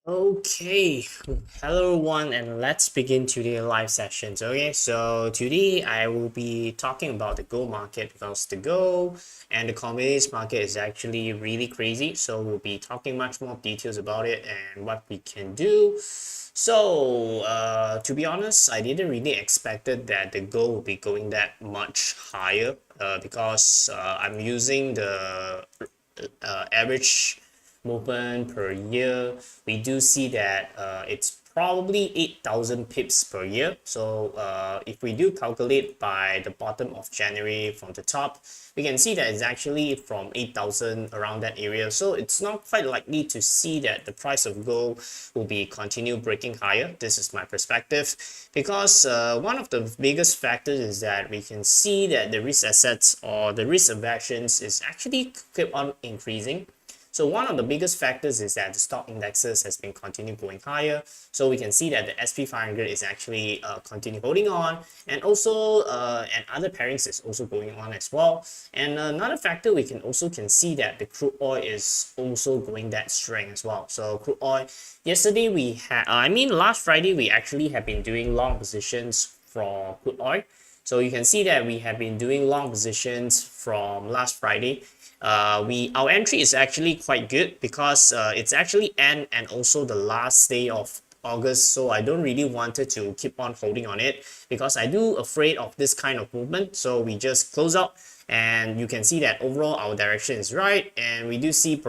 Okay, hello everyone, and let's begin today's live sessions. Okay, so today I will be talking about the gold market because the gold and the commodities market is actually really crazy. So we'll be talking much more details about it and what we can do. So, to be honest, I didn't really expected that the gold would be going that much higher. Because I'm using the average movement per year, we do see that it's probably 8,000 pips per year. So if we do calculate by the bottom of January from the top, we can see that it's actually from 8,000 around that area. So it's not quite likely to see that the price of gold will be continue breaking higher. This is my perspective because one of the biggest factors is that we can see that the risk assets or the risk aversions is actually keep on increasing. So one of the biggest factors is that the stock indexes has been continue going higher. So we can see that the SP 500 is actually continue holding on, and also and other pairings is also going on as well. And another factor we can also see that the crude oil is also going that strength as well. So crude oil, yesterday we had, last Friday we actually have been doing long positions for crude oil. So you can see that we have been doing long positions from last Friday. Our entry is actually quite good because it's actually end and also the last day of August, so I don't really wanted to keep on holding on it because I do afraid of this kind of movement. So we just close out, and you can see that overall our direction is right, and we do see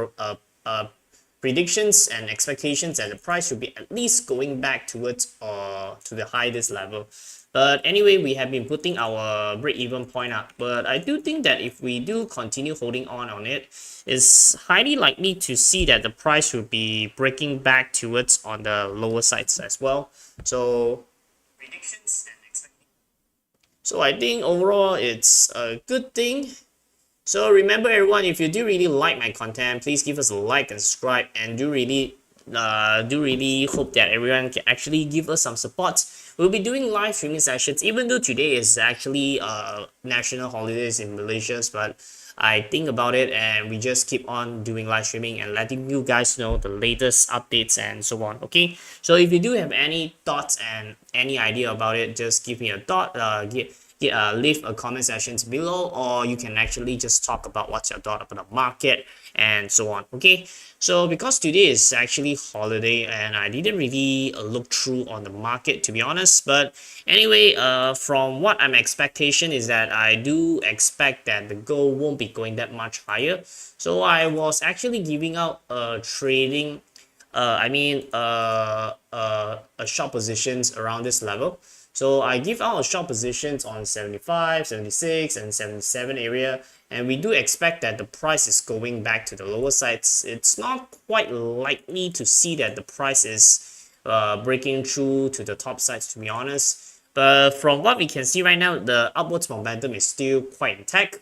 predictions and expectations that the price should be at least going back towards to the highest level. But anyway, we have been putting our break-even point up. But I do think that if we do continue holding on it, it's highly likely to see that the price will be breaking back towards on the lower sides as well. So predictions and expectations. So I think overall it's a good thing. So remember everyone, if you do really like my content, please give us a like and subscribe, and do really hope that everyone can actually give us some support. We'll be doing live streaming sessions, even though today is actually national holidays in Malaysia, but I think about it and we just keep on doing live streaming and letting you guys know the latest updates and so on. Okay, so if you do have any thoughts and any idea about it, just give me a thought. Leave a comment sections below, or you can actually just talk about what's your thought about the market and so on. Okay, so because today is actually holiday and I didn't really look through on the market, to be honest, but anyway, from what I'm expectation is that I do expect that the gold won't be going that much higher. So I was actually giving out trading a short positions around this level. So I give out a short positions on 75, 76, and 77 area, and we do expect that the price is going back to the lower sides. It's not quite likely to see that the price is breaking through to the top sides, to be honest. But from what we can see right now, the upwards momentum is still quite intact.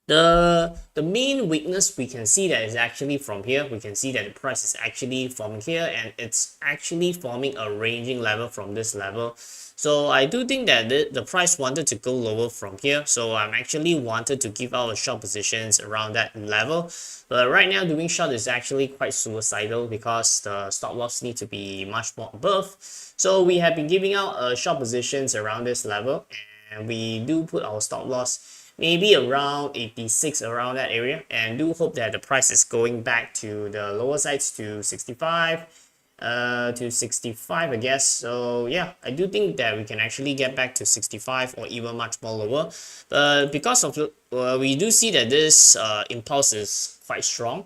The main weakness we can see that is actually from here. We can see that the price is actually from here, and it's actually forming a ranging level from this level. So I do think that the price wanted to go lower from here, so I'm actually wanted to give out a short positions around that level. But right now doing short is actually quite suicidal because the stop loss need to be much more above. So we have been giving out short positions around this level, and we do put our stop loss maybe around 86, around that area, and do hope that the price is going back to the lower sides to 65, I guess. So yeah, I do think that we can actually get back to 65 or even much more lower. But because of we do see that this impulse is quite strong.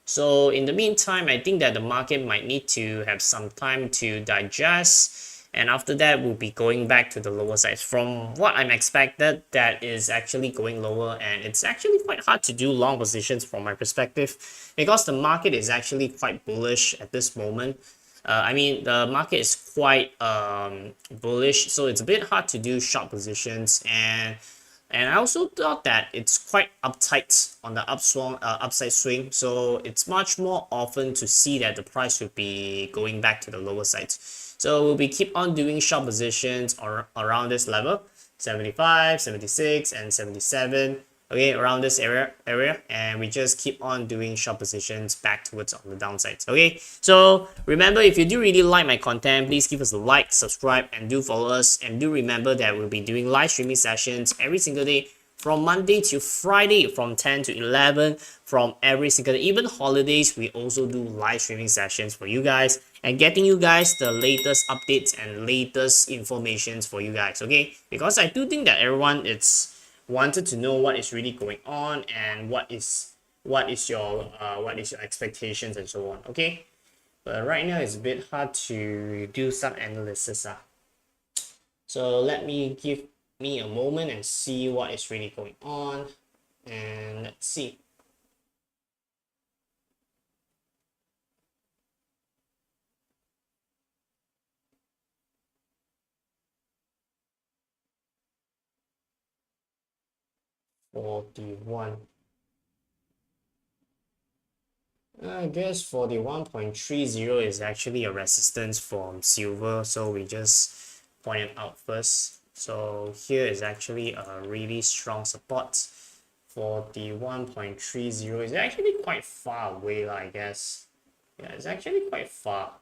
So in the meantime, I think that the market might need to have some time to digest, and after that we'll be going back to the lower sides. From what I'm expected, that is actually going lower, and it's actually quite hard to do long positions from my perspective because the market is actually quite bullish at this moment. The market is quite bullish, so it's a bit hard to do short positions, and I also thought that it's quite uptight on the upside swing, so it's much more often to see that the price will be going back to the lower sides. So we'll be keep on doing short positions around this level, 75, 76, and 77. okay, around this area, and we just keep on doing short positions back towards on the downsides. Okay, so remember, if you do really like my content, please give us a like, subscribe, and do follow us. And do remember that we'll be doing live streaming sessions every single day from Monday to Friday from 10 to 11 from every single day. Even holidays, we also do live streaming sessions for you guys and getting you guys the latest updates and latest informations for you guys, okay? Because I do think that everyone it's wanted to know what is really going on and what is your expectations and so on, okay? But right now it's a bit hard to do some analysis. So let me give me a moment and see what is really going on. And let's see. $41. I guess 41.30 is actually a resistance from silver, so we just point it out first. So here is actually a really strong support. 41.30 is actually quite far away, I guess. Yeah, it's actually quite far.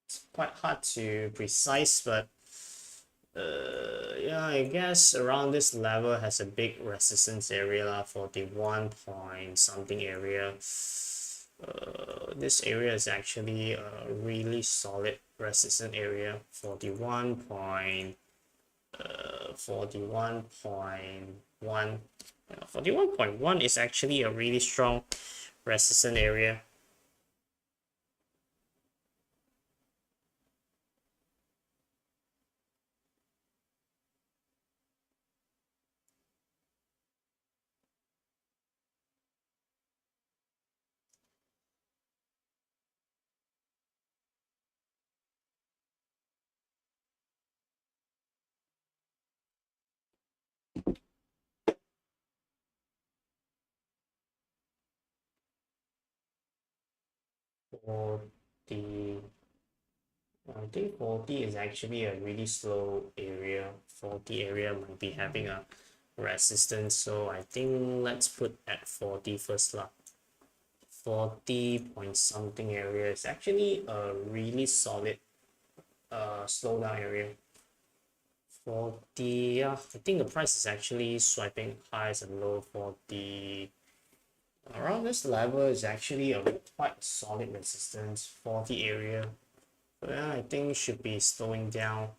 It's quite hard to precise, but yeah, I guess around this level has a big resistance area lah, 41 point something area. This area is actually a really solid resistance area. 41.1. 41.1 is actually a really strong resistance area. For the I think 40 is actually a really slow area. 40 area might be having a resistance, so I think let's put at 40 first lah. 40 point something area is actually a really solid slowdown area. 40, yeah, I think the price is actually swiping highs and low. 40 around this level is actually a quite solid resistance. 40 area, well, I think should be slowing down.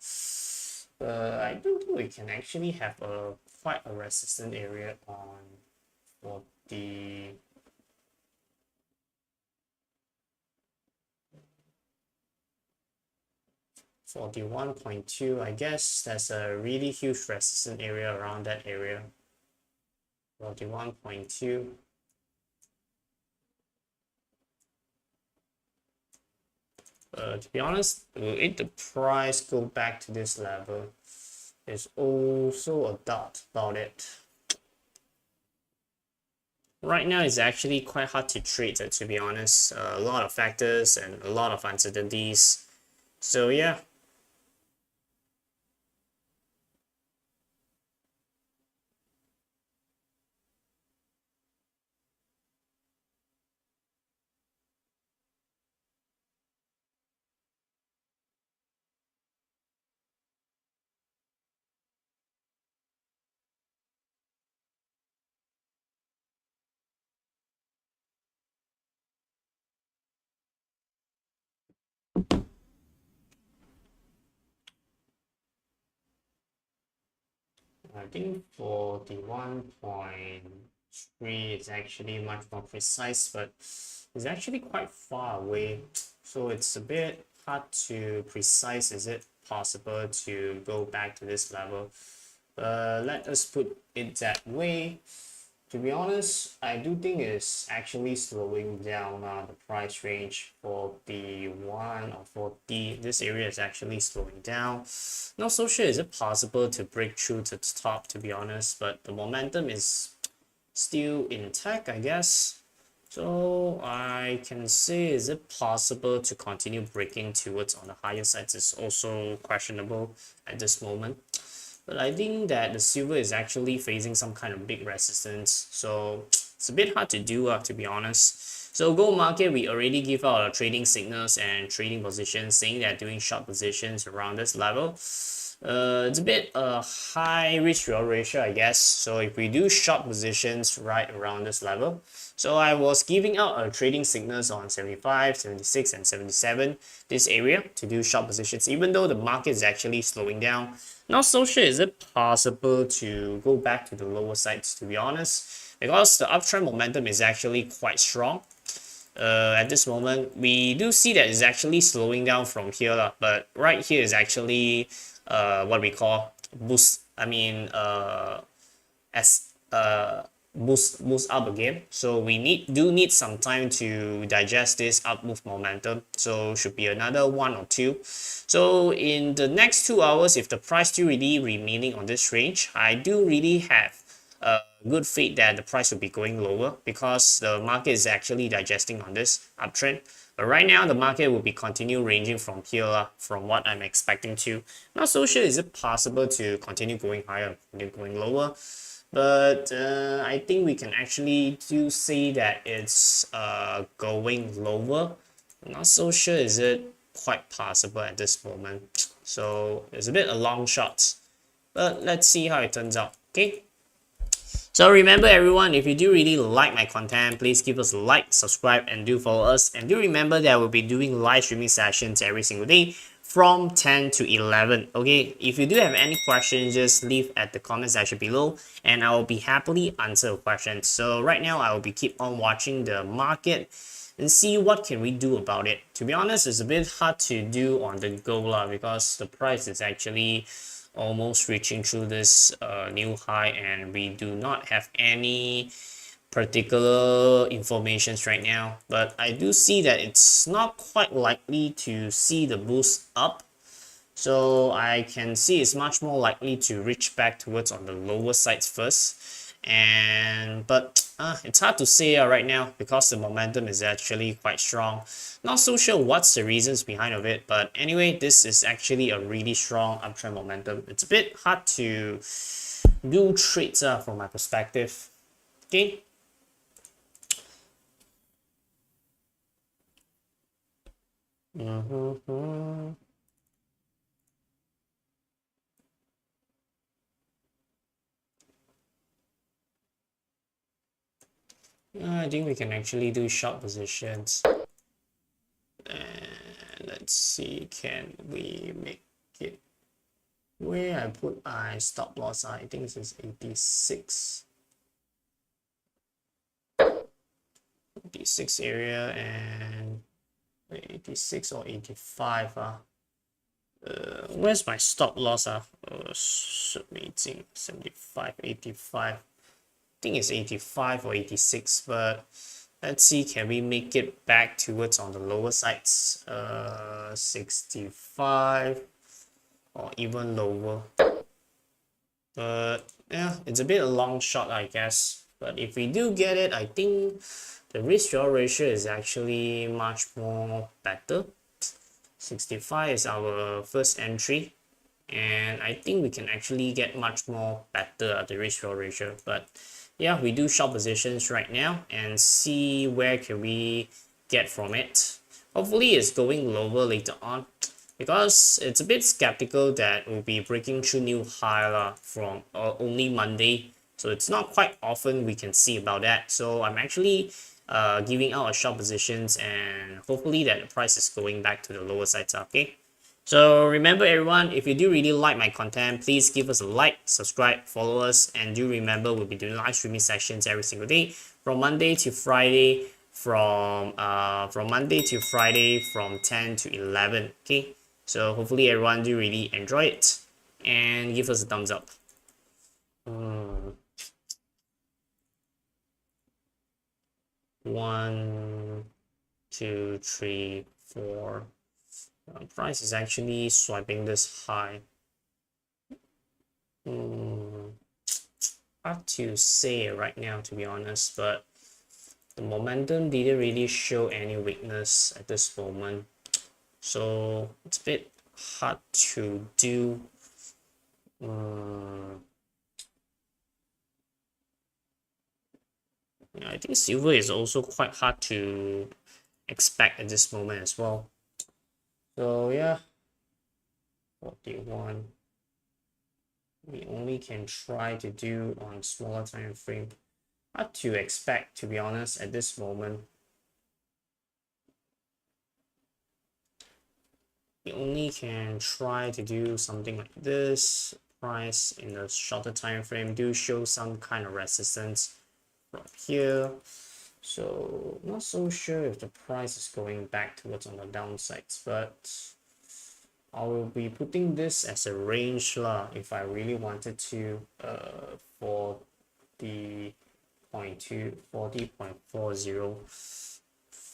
I don't think we can actually have a quite a resistant area on 40. 41.2. I guess there's a really huge resistant area around that area. 41.2. To be honest, if the price go back to this level, there's also a doubt about it. Right now, it's actually quite hard to trade, to be honest. A lot of factors and a lot of uncertainties. So yeah. I think 41.3 is actually much more precise, but it's actually quite far away. So it's a bit hard to precise. Is it possible to go back to this level? Let us put it that way. To be honest, I do think it's actually slowing down the price range for the 1 or 40. This area is actually slowing down. Not so sure is it possible to break through to the top, to be honest, but the momentum is still intact, I guess. So I can say, is it possible to continue breaking towards on the higher sides is also questionable at this moment. but I think that the silver is actually facing some kind of big resistance, so it's a bit hard to do, to be honest. So gold market, we already give out our trading signals and trading positions, saying that doing short positions around this level. It's a bit high risk reward ratio, I guess. So if we do short positions right around this level, so I was giving out trading signals on 75, 76, and 77, this area, to do short positions, even though the market is actually slowing down. Not so sure is it possible to go back to the lower sides, to be honest, because the uptrend momentum is actually quite strong. At this moment, we do see that it's actually slowing down from here, but right here is actually what we call boost. As boost up again. So we do need some time to digest this up move momentum. So should be another 1 or 2. So in the next 2 hours, if the price still really remaining on this range, I do really have good faith that the price will be going lower because the market is actually digesting on this uptrend. But right now, the market will be continue ranging from here, from what I'm expecting to. Not so sure is it possible to continue going higher, continue going lower. But I think we can actually do see that it's going lower. Not so sure is it quite possible at this moment. So it's a bit a long shot. But let's see how it turns out. Okay. So remember everyone, if you do really like my content, please give us a like, subscribe, and do follow us. And do remember that we'll be doing live streaming sessions every single day from 10 to 11. Okay, if you do have any questions, just leave at the comment section below and I will be happily answer your questions. So right now I will be keep on watching the market and see what can we do about it. To be honest, it's a bit hard to do on the go because the price is actually almost reaching through this new high and we do not have any particular informations right now, but I do see that it's not quite likely to see the boost up, so I can see it's much more likely to reach back towards on the lower sides first. But it's hard to say right now because the momentum is actually quite strong. Not so sure what's the reasons behind of it, but anyway, this is actually a really strong uptrend momentum. It's a bit hard to do trades from my perspective. Okay. I think we can actually do short positions. And let's see, can we make it where I put my stop loss? I think this is 86. 86 area and 86 or 85. Where's my stop loss? 75, 85. I think it's 85 or 86, but let's see, can we make it back towards on the lower sides? 65 or even lower. But yeah, it's a bit a long shot, I guess. But if we do get it, I think the risk reward ratio is actually much more better. 65 is our first entry, and I think we can actually get much more better at the risk reward ratio. But yeah, we do short positions right now and see where can we get from it. Hopefully it's going lower later on because it's a bit skeptical that we'll be breaking through new high from only Monday. So it's not quite often we can see about that. So I'm actually giving out a short positions and hopefully that the price is going back to the lower sides. Okay. So remember everyone, if you do really like my content, please give us a like, subscribe, follow us, and do remember we'll be doing live streaming sessions every single day from Monday to Friday from Monday to Friday from 10 to 11. Okay, so hopefully everyone do really enjoy it and give us a thumbs up. 1, 2, 3, 4. Price is actually swiping this high. Hard to say right now, to be honest, but the momentum didn't really show any weakness at this moment, so it's a bit hard to do Mm, yeah, I think silver is also quite hard to expect at this moment as well. So yeah, 41. We only can try to do on smaller time frame. Hard to expect, to be honest, at this moment. We only can try to do something like this. Price in the shorter time frame do show some kind of resistance from here. So not so sure if the price is going back towards on the downsides, but I will be putting this as a range lah if I really wanted to for the 40.40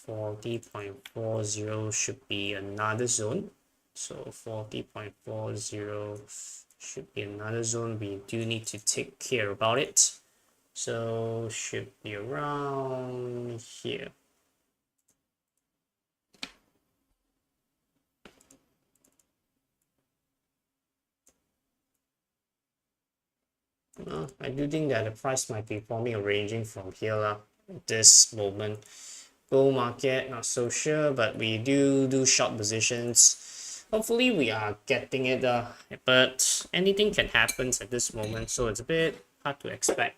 40.40 should be another zone. So 40.40 should be another zone we do need to take care about it. So should be around here. I do think that the price might be forming a ranging from here at this moment. Bull market, not so sure, but we do short positions. Hopefully we are getting it, but anything can happen at this moment, so it's a bit hard to expect.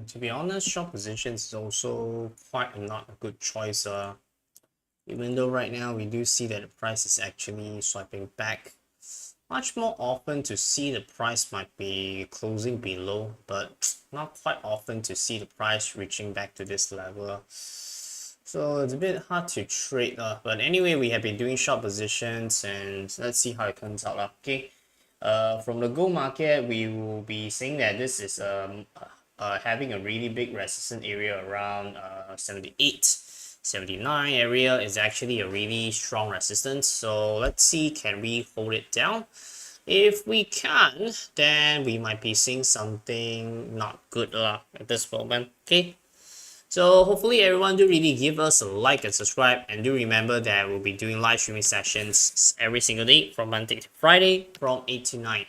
To be honest, short positions is also quite not a good choice. Even though right now we do see that the price is actually swiping back. Much more often to see the price might be closing below, but not quite often to see the price reaching back to this level. So it's a bit hard to trade, but anyway, we have been doing short positions and let's see how it turns out. Okay. From the gold market, we will be saying that this is having a really big resistance area around 78, 79 area is actually a really strong resistance. So let's see, can we hold it down? If we can, then we might be seeing something not good at this moment. Okay. So hopefully everyone do really give us a like and subscribe, and do remember that we'll be doing live streaming sessions every single day from Monday to Friday from 8 to 9.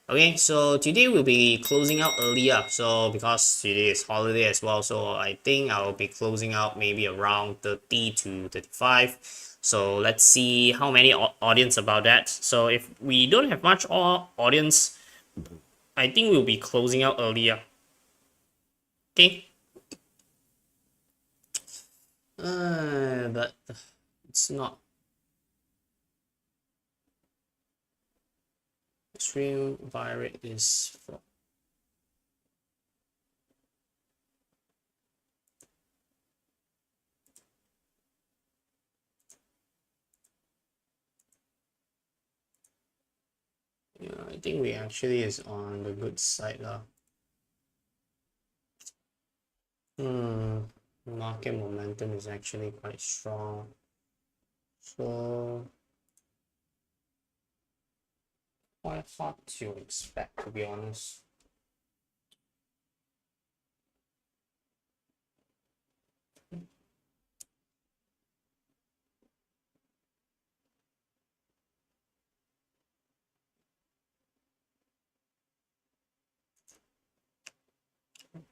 Okay, so today we'll be closing out earlier, so because today is holiday as well, so I think I'll be closing out maybe around 30 to 35. So let's see how many audience about that. So if we don't have much audience, I think we'll be closing out earlier. Okay. But it's not. Extreme buy rate is for. Yeah, I think we actually is on the good side lah. Market momentum is actually quite strong. So quite hard to expect, to be honest.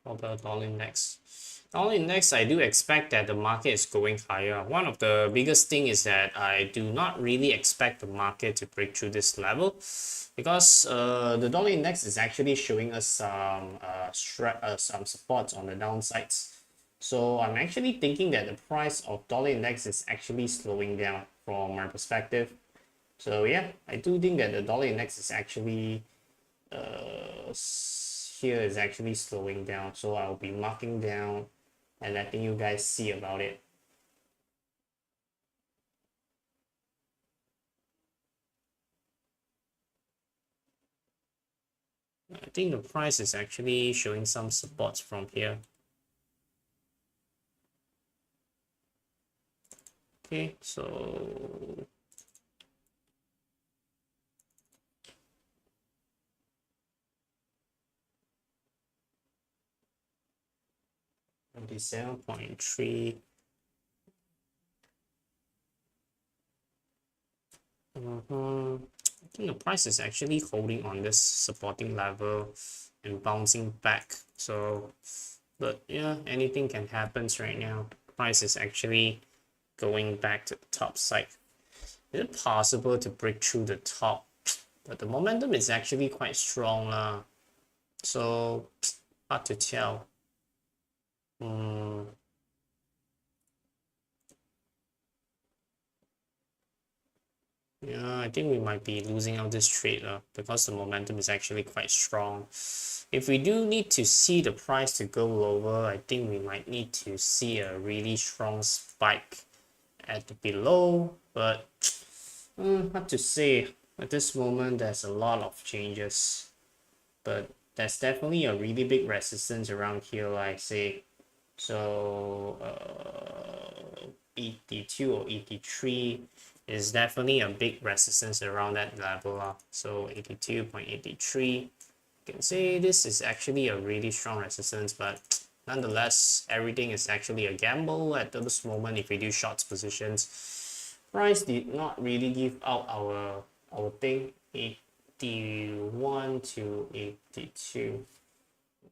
Of the dollar index. Dollar index, I do expect that the market is going higher. One of the biggest thing is that I do not really expect the market to break through this level, because the dollar index is actually showing us some supports on the downsides. So I'm actually thinking that the price of dollar index is actually slowing down from my perspective. So yeah, I do think that the dollar index is actually here is actually slowing down, so I'll be marking down and letting you guys see about it. I think the price is actually showing some supports from here. Okay, so 57.3. I think the price is actually holding on this supporting level and bouncing back. So, but yeah, anything can happen right now. Price is actually going back to the top side. Is it possible to break through the top? But the momentum is actually quite strong. So, hard to tell. Yeah, I think we might be losing out this trade because the momentum is actually quite strong. If we do need to see the price to go lower, I think we might need to see a really strong spike at the below. But hard to say. At this moment, there's a lot of changes. But there's definitely a really big resistance around here, like I say. So 82 or 83 is definitely a big resistance around that level. So 82.83, you can say this is actually a really strong resistance, but nonetheless, everything is actually a gamble at this moment if we do short positions. Price did not really give out our thing, 81 to 82.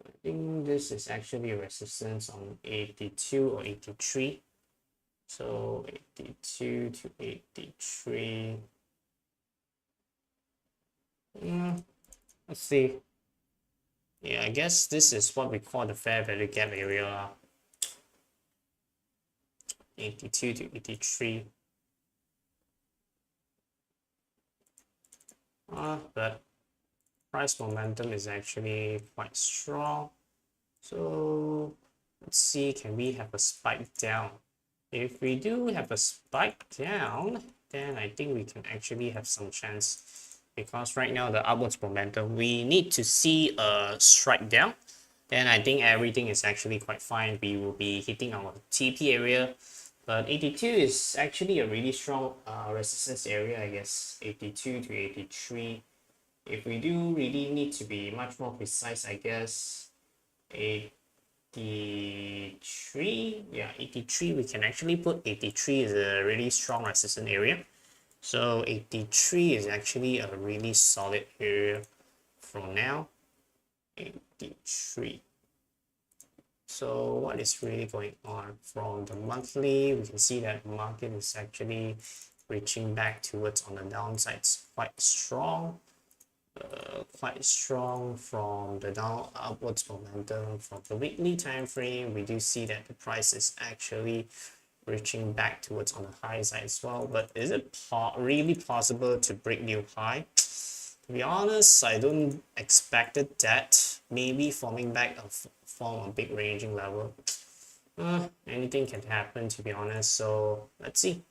I think this is actually a resistance on 82 or 83. So 82 to 83. Let's see. Yeah, I guess this is what we call the fair value gap area. 82 to 83. But price momentum is actually quite strong. So let's see, can we have a spike down? If we do have a spike down, then I think we can actually have some chance, because right now the upwards momentum, we need to see a strike down. Then I think everything is actually quite fine. We will be hitting our TP area, but 82 is actually a really strong resistance area, I guess. 82 to 83. If we do really need to be much more precise, I guess 83, yeah, 83, we can actually put 83 is a really strong resistance area. So 83 is actually a really solid area for now. 83. So what is really going on? From the monthly, we can see that the market is actually reaching back towards on the downside. It's quite strong. Quite strong from the down upwards momentum. From the weekly time frame, we do see that the price is actually reaching back towards on the high side as well. But is it really possible to break new high? To be honest, I don't expected that. Maybe forming back form a big ranging level. Anything can happen, to be honest. So let's see.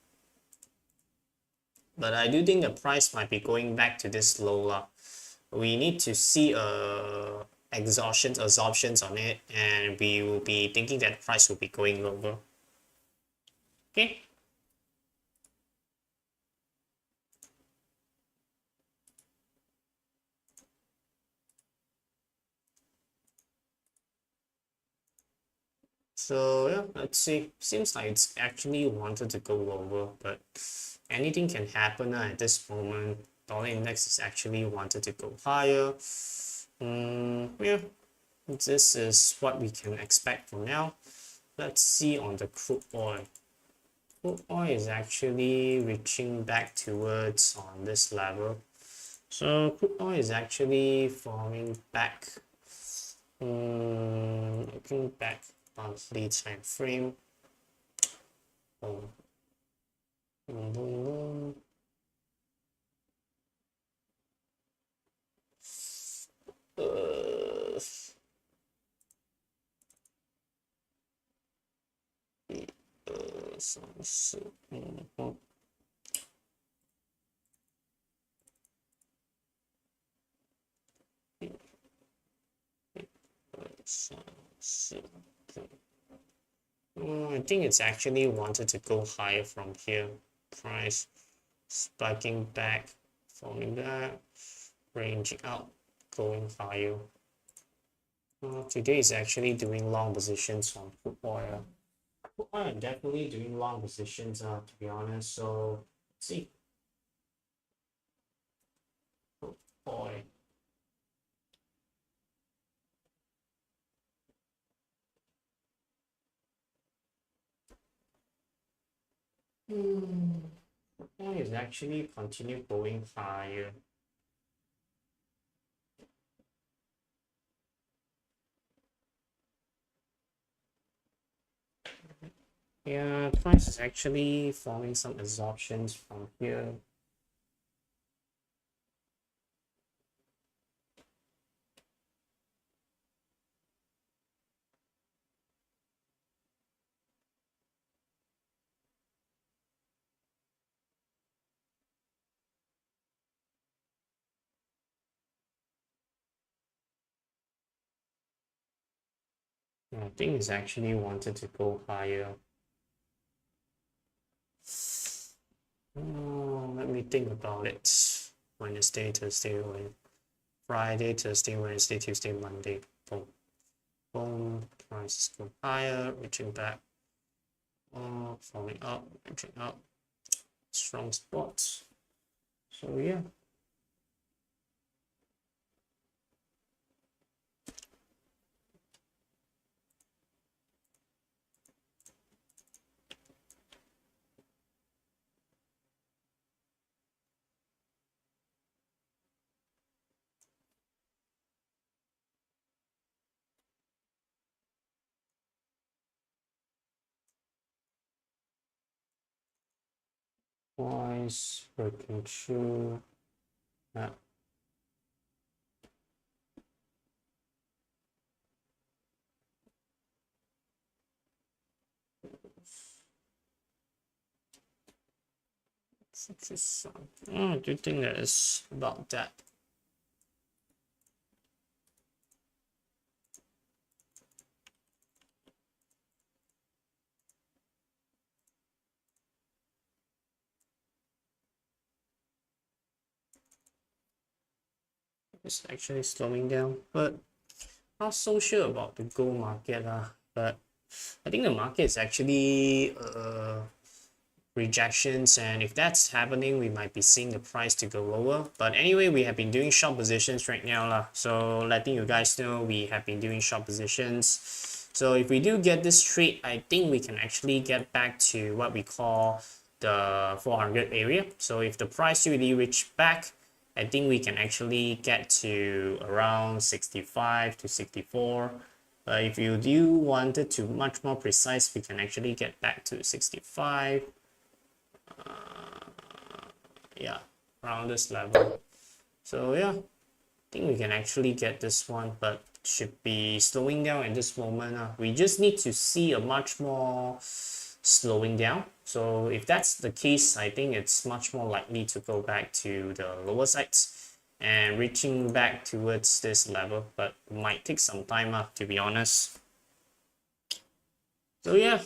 But I do think the price might be going back to this low. We need to see absorptions on it, and we will be thinking that the price will be going lower. Okay. So yeah, let's see. Seems like it's actually wanted to go lower, but anything can happen at this moment. Dollar index is actually wanted to go higher. Yeah, this is what we can expect for now. Let's see on the crude oil. Crude oil is actually reaching back towards on this level. So crude oil is actually forming back. Looking back monthly time frame. I think it's actually wanted to go higher from here. Price spiking back, forming that, ranging out, going higher. Today is actually doing long positions on crude oil. Crude oil definitely doing long positions, to be honest. So let's see, crude oil. Hmm. Oil is actually continue going higher. Yeah, price is actually forming some absorptions from here. I think it's actually wanted to go higher. Let me think about it. Wednesday, Thursday, Friday, Thursday, Wednesday, Tuesday, Monday. Boom. Boom. Prices go higher, reaching back. Falling up, reaching up. Strong spots. So yeah. Twice breaking through that. I do think that is about that. It's actually slowing down, but not so sure about the gold market. But I think the market is actually rejections, and if that's happening, we might be seeing the price to go lower. But anyway, we have been doing short positions right now lah. So letting you guys know, we have been doing short positions. So if we do get this trade, I think we can actually get back to what we call the 400 area. So if the price really reach back, I think we can actually get to around 65 to 64. If you do wanted to much more precise, we can actually get back to 65. Yeah, around this level. So yeah, I think we can actually get this one, but should be slowing down at this moment. We just need to see a much more slowing down. So if that's the case, I think it's much more likely to go back to the lower sides and reaching back towards this level, but it might take some time, to be honest. So yeah,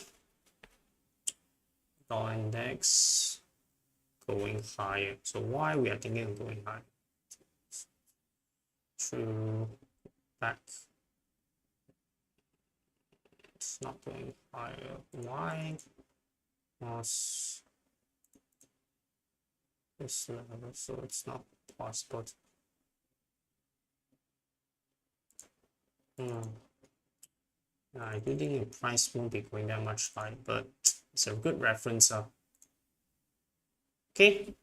dollar index going higher. So why we are thinking of going higher? To back, it's not going higher. Why? Was this level, so it's not possible. I do think the price won't be going that much higher, but it's a good reference. Okay.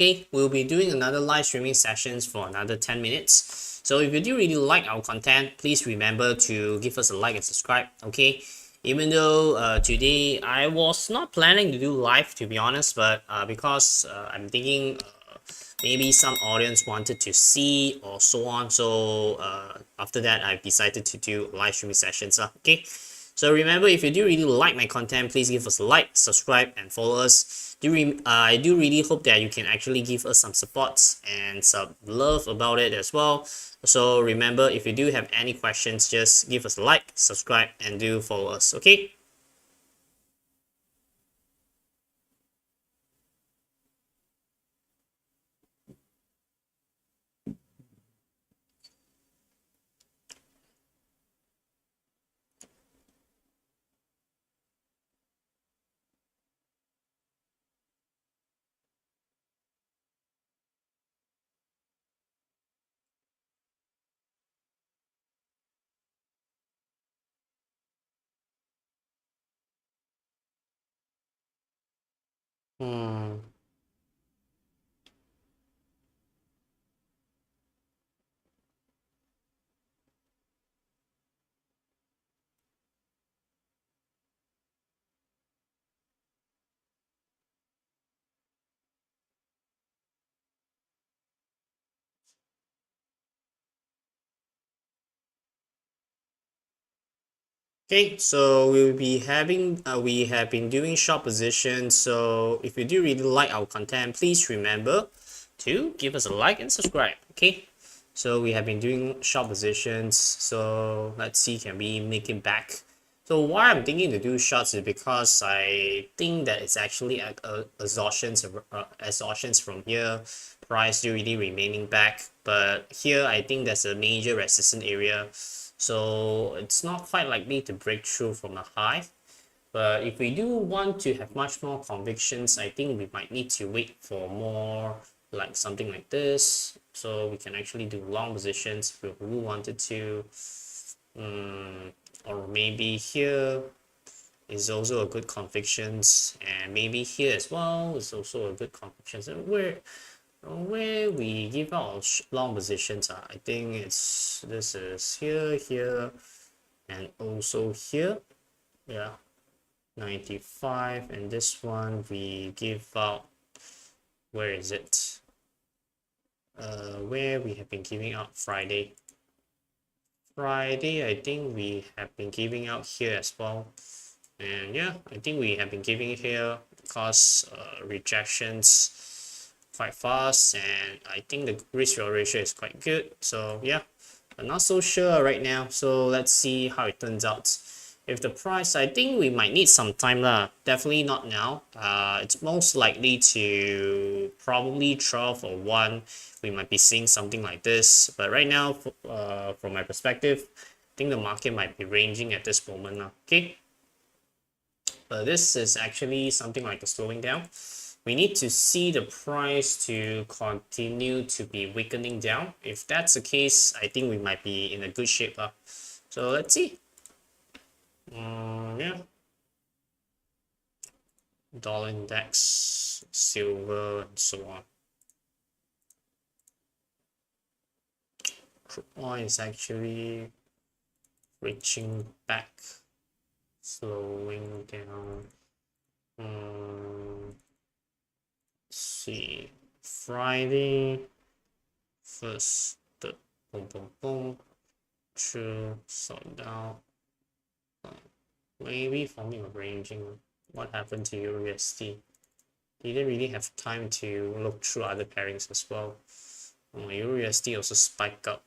Okay, we'll be doing another live streaming sessions for another 10 minutes. So if you do really like our content, please remember to give us a like and subscribe, okay? Even though today I was not planning to do live, to be honest, but because I'm thinking maybe some audience wanted to see or so on. So after that, I've decided to do live streaming sessions, okay? So remember, if you do really like my content, please give us a like, subscribe, and follow us. I do really hope that you can actually give us some supports and some love about it as well. So remember, if you do have any questions, just give us a like, subscribe, and do follow us. Okay. Hmm. Okay, so we have been doing short positions. So if you do really like our content, please remember to give us a like and subscribe. Okay, so we have been doing short positions. So let's see, can we make it back? So why I'm thinking to do shorts is because I think that it's actually exhaustions from here. Price still really remaining back, but here I think there's a major resistance area, so it's not quite likely to break through from a high. But if we do want to have much more convictions, I think we might need to wait for more like something like this. So we can actually do long positions if we wanted to. Um, or maybe here is also a good convictions, and maybe here as well is also a good convictions. And where we give out long positions, I think this is here, here, and also here. Yeah, 95, and this one we give out, where is it? Where we have been giving out Friday. I think we have been giving out here as well. And yeah, I think we have been giving it here because rejections quite fast, and I think the risk reward ratio is quite good. So yeah, I'm not so sure right now. So let's see how it turns out. If the price, I think we might need some time lah. Definitely not now. It's most likely to probably 12 or 1. We might be seeing something like this. But right now, from my perspective, I think the market might be ranging at this moment now. Okay. This is actually something like a slowing down. We need to see the price to continue to be weakening down. If that's the case, I think we might be in a good shape. So let's see. Yeah. Dollar index, silver, and so on. Crude oil is actually reaching back, slowing down. See, Friday, first, the boom, boom, boom, true, sort down. Maybe forming a ranging. What happened to USD? Didn't really have time to look through other pairings as well. USD also spiked up.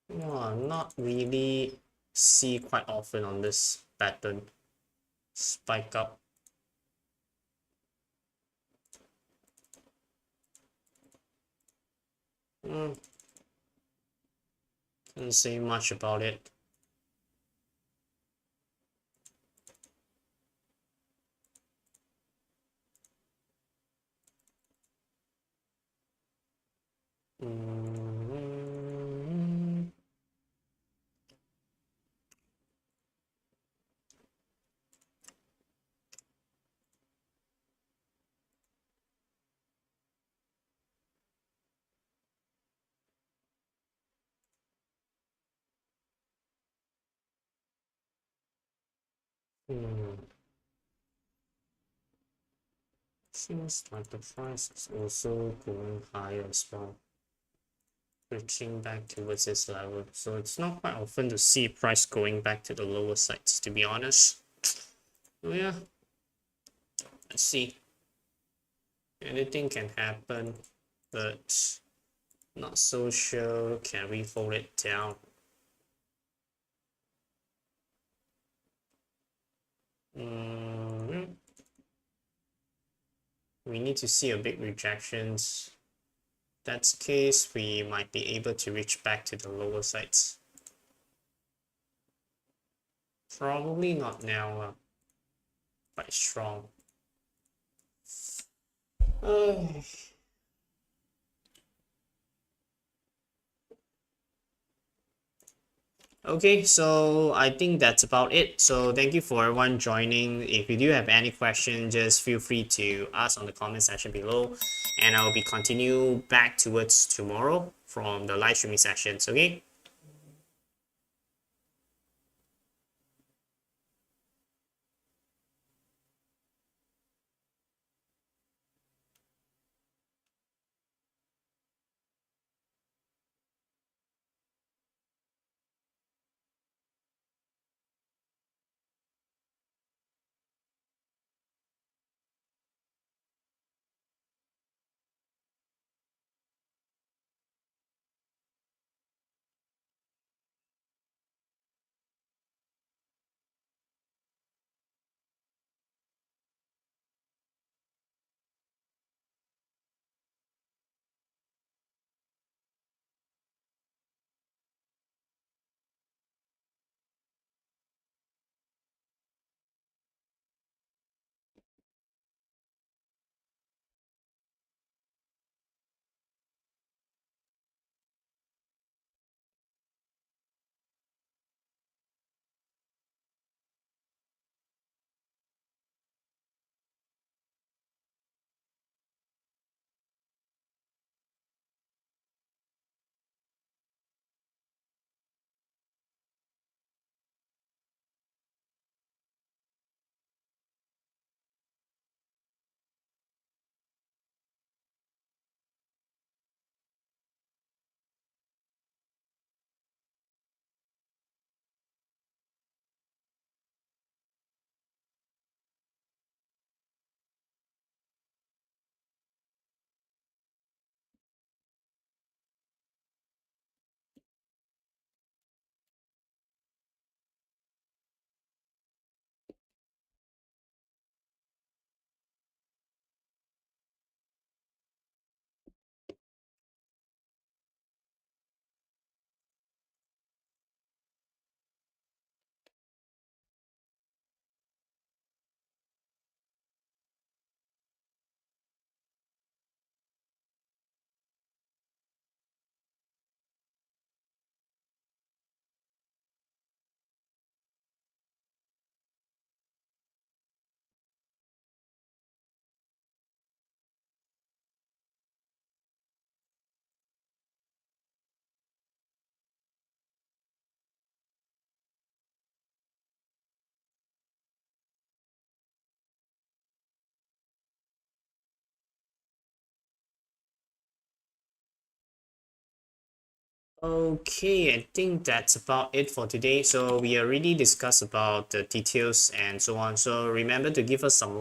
Not really see quite often on this pattern. Spike up. Can't say much about it. Seems like the price is also going higher as well. reaching back towards this level. So it's not quite often to see price going back to the lower sides, to be honest. So yeah, let's see. Anything can happen, but not so sure can we hold it down. We need to see a big rejections. That's the case, we might be able to reach back to the lower sides. Probably not now, but strong. Okay, so I think that's about it. So thank you for everyone joining. If you do have any questions, just feel free to ask on the comment section below, and I will be continue back towards tomorrow from the live streaming sessions. Okay. Okay, I think that's about it for today. So we already discussed about the details and so on. So remember to give us some like